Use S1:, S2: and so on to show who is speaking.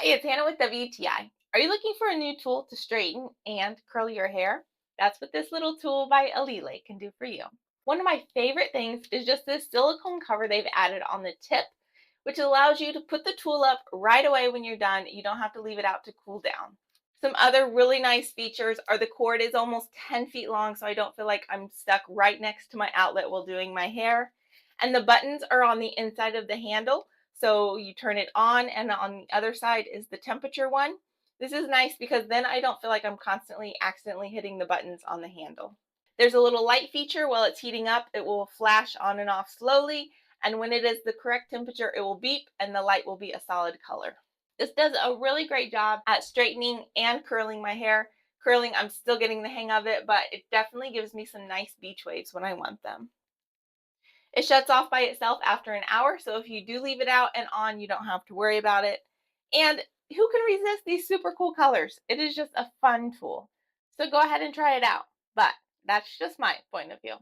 S1: Hey, it's Hannah with WTI. Are you looking for a new tool to straighten and curl your hair? That's what this little tool by ALEELAI can do for you. One of my favorite things is just this silicone cover they've added on the tip, which allows you to put the tool up right away when you're done. You don't have to leave it out to cool down. Some other really nice features are the cord is almost 10 feet long, so I don't feel like I'm stuck right next to my outlet while doing my hair. And the buttons are on the inside of the handle, so you turn it on, and on the other side is the temperature one. This is nice because then I don't feel like I'm constantly accidentally hitting the buttons on the handle. There's a little light feature while it's heating up. It will flash on and off slowly, and when it is the correct temperature, it will beep and the light will be a solid color. This does a really great job at straightening and curling my hair. Curling, I'm still getting the hang of it, but it definitely gives me some nice beach waves when I want them. It shuts off by itself after an hour, so if you do leave it out and on, you don't have to worry about it. And who can resist these super cool colors? It is just a fun tool. So go ahead and try it out. But that's just my point of view.